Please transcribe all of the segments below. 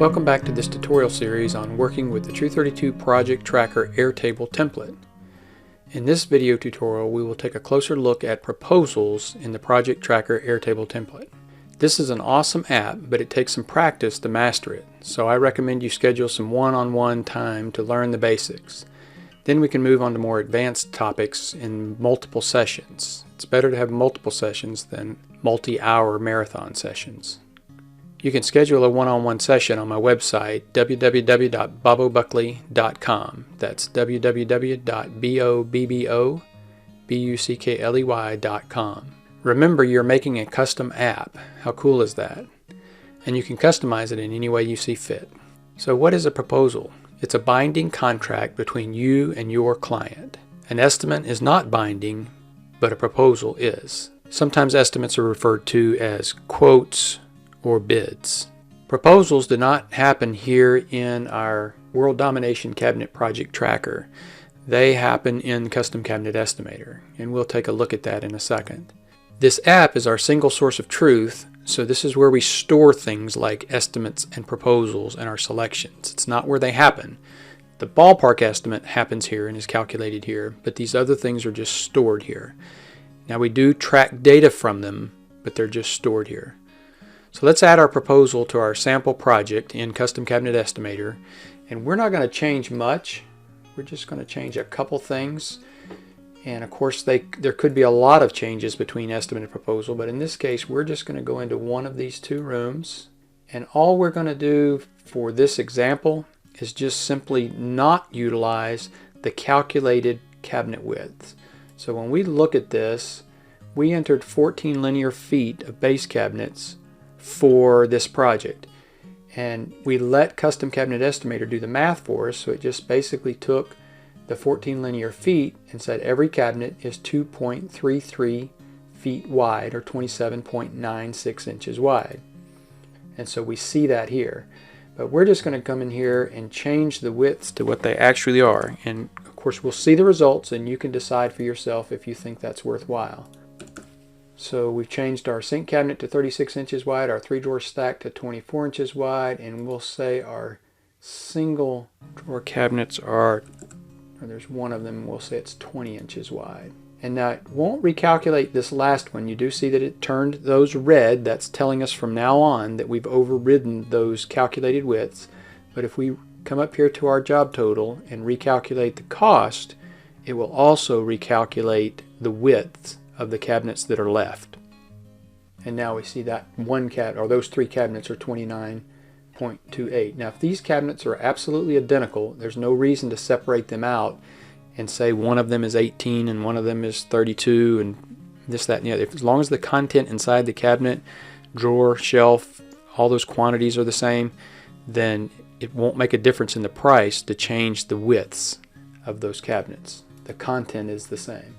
Welcome back to this tutorial series on working with the True32 Project Tracker Airtable template. In this video tutorial, we will take a closer look at proposals in the Project Tracker Airtable template. This is an awesome app, but it takes some practice to master it, so I recommend you schedule some one-on-one time to learn the basics. Then we can move on to more advanced topics in multiple sessions. It's better to have multiple sessions than multi-hour marathon sessions. You can schedule a one-on-one session on my website, www.bobbobuckley.com. That's www.bobbobuckley.com. Remember, you're making a custom app. How cool is that? And you can customize it in any way you see fit. So what is a proposal? It's a binding contract between you and your client. An estimate is not binding, but a proposal is. Sometimes estimates are referred to as quotes or bids. Proposals do not happen here in our World Domination Cabinet Project Tracker. They happen in Custom Cabinet Estimator, and we'll take a look at that in a second. This app is our single source of truth, so this is where we store things like estimates and proposals and our selections. It's not where they happen. The ballpark estimate happens here and is calculated here, but these other things are just stored here. Now we do track data from them, but they're just stored here. So let's add our proposal to our sample project in Custom Cabinet Estimator, and we're not going to change much. We're just going to change a couple things, and of course there could be a lot of changes between estimate and proposal, but in this case we're just going to go into one of these two rooms, and all we're going to do for this example is just simply not utilize the calculated cabinet width. So when we look at this, we entered 14 linear feet of base cabinets for this project, and we let Custom Cabinet Estimator do the math for us, so it just basically took the 14 linear feet and said every cabinet is 2.33 feet wide or 27.96 inches wide. And so we see that here, but we're just going to come in here and change the widths to what they actually are, and of course we'll see the results and you can decide for yourself if you think that's worthwhile. So we've changed our sink cabinet to 36 inches wide, our 3-drawer stack to 24 inches wide, and we'll say our single drawer cabinets are, or there's one of them, we'll say it's 20 inches wide. And now it won't recalculate this last one. You do see that it turned those red. That's telling us from now on that we've overridden those calculated widths. But if we come up here to our job total and recalculate the cost, it will also recalculate the width of the cabinets that are left. And now we see that one cabinet, or those three cabinets, are 29.28. Now if these cabinets are absolutely identical, there's no reason to separate them out and say one of them is 18 and one of them is 32 and this, that, and the other. As long as the content inside the cabinet, drawer, shelf, all those quantities are the same, then it won't make a difference in the price to change the widths of those cabinets. The content is the same.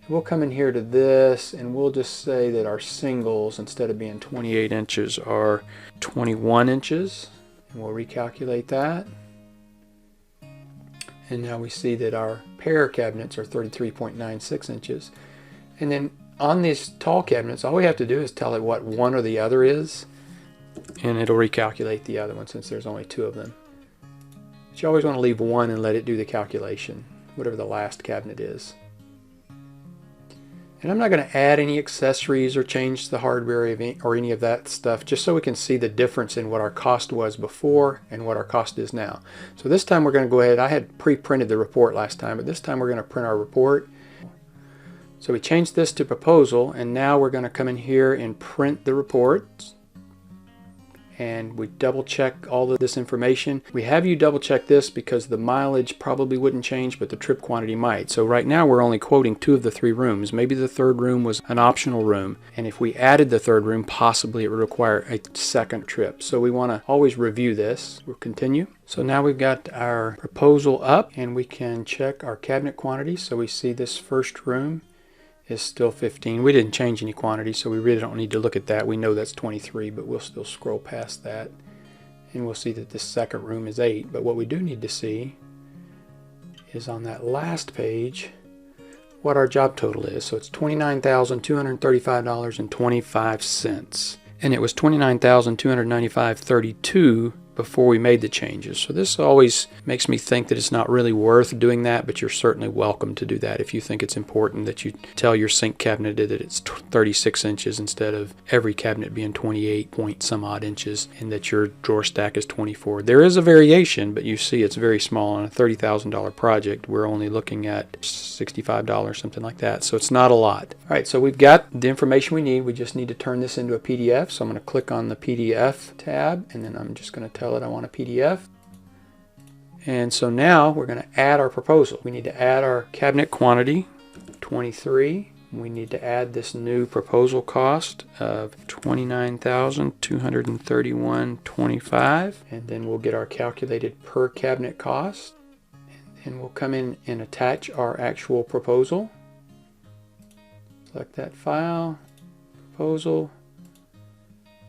We'll come in here to this and we'll just say that our singles, instead of being 28 inches, are 21 inches. And we'll recalculate that. And now we see that our pair cabinets are 33.96 inches. And then on these tall cabinets, all we have to do is tell it what one or the other is, and it'll recalculate the other one since there's only two of them. But you always want to leave one and let it do the calculation, whatever the last cabinet is. And I'm not going to add any accessories or change the hardware or any of that stuff, just so we can see the difference in what our cost was before and what our cost is now. So this time we're going to go ahead. I had pre-printed the report last time, but this time we're going to print our report. So we changed this to proposal, and now we're going to come in here and print the report. And we double check all of this information. We have you double check this because the mileage probably wouldn't change, but the trip quantity might. So right now we're only quoting 2 of the 3 rooms. Maybe the third room was an optional room, and if we added the third room, possibly it would require a second trip. So we want to always review this. We'll continue. So now we've got our proposal up, and we can check our cabinet quantities. So we see this first room is still 15. We didn't change any quantity, so we really don't need to look at that. We know that's 23, but we'll still scroll past that, and we'll see that this second room is 8. But what we do need to see is on that last page what our job total is. So it's $29,235.25, and it was $29,295.32 before we made the changes. So this always makes me think that it's not really worth doing that, but you're certainly welcome to do that if you think it's important that you tell your sink cabinet that it's 36 inches instead of every cabinet being 28 point some odd inches, and that your drawer stack is 24. There is a variation, but you see it's very small. On a $30,000 project, we're only looking at $65, something like that. So it's not a lot. All right, so we've got the information we need. We just need to turn this into a PDF. So I'm going to click on the PDF tab, and then I'm just going to tell it I want a PDF. And so now we're going to add our proposal. We need to add our cabinet quantity, 23. We need to add this new proposal cost of $29,231.25, and then we'll get our calculated per cabinet cost, and then we'll come in and attach our actual proposal. Select that file, proposal,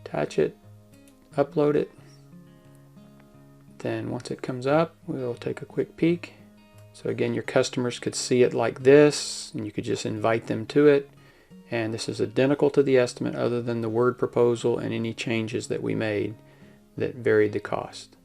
attach it, upload it. Then once it comes up, we'll take a quick peek. So again, your customers could see it like this, and you could just invite them to it. And this is identical to the estimate other than the word proposal and any changes that we made that varied the cost.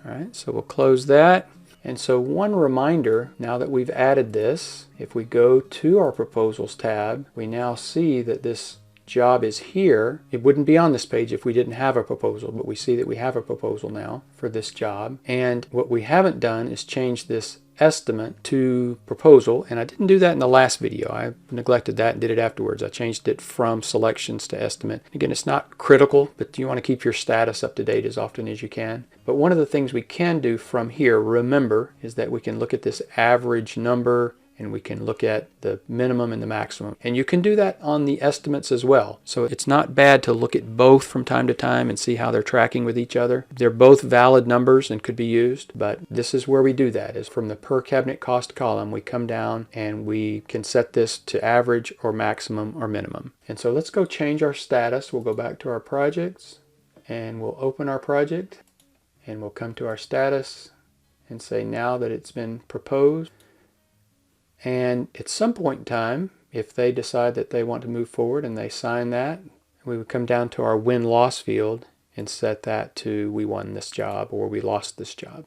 All right, so we'll close that. And so one reminder, now that we've added this, if we go to our proposals tab, we now see that this job is here. It wouldn't be on this page if we didn't have a proposal, but we see that we have a proposal now for this job. And what we haven't done is change this estimate to proposal, and I didn't do that in the last video. I neglected that and did it afterwards. I changed it from selections to estimate. Again, it's not critical, but you want to keep your status up to date as often as you can. But one of the things we can do from here, remember, is that we can look at this average number, and we can look at the minimum and the maximum. And you can do that on the estimates as well. So it's not bad to look at both from time to time and see how they're tracking with each other. They're both valid numbers and could be used, but this is where we do that, is from the per cabinet cost column, we come down and we can set this to average or maximum or minimum. And so let's go change our status. We'll go back to our projects and we'll open our project, and we'll come to our status and say now that it's been proposed. And at some point in time, if they decide that they want to move forward and they sign that, we would come down to our win-loss field and set that to we won this job or we lost this job.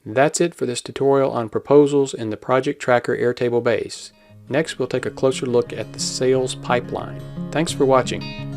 That's it for this tutorial on proposals in the Project Tracker Airtable base. Next, we'll take a closer look at the sales pipeline. Thanks for watching.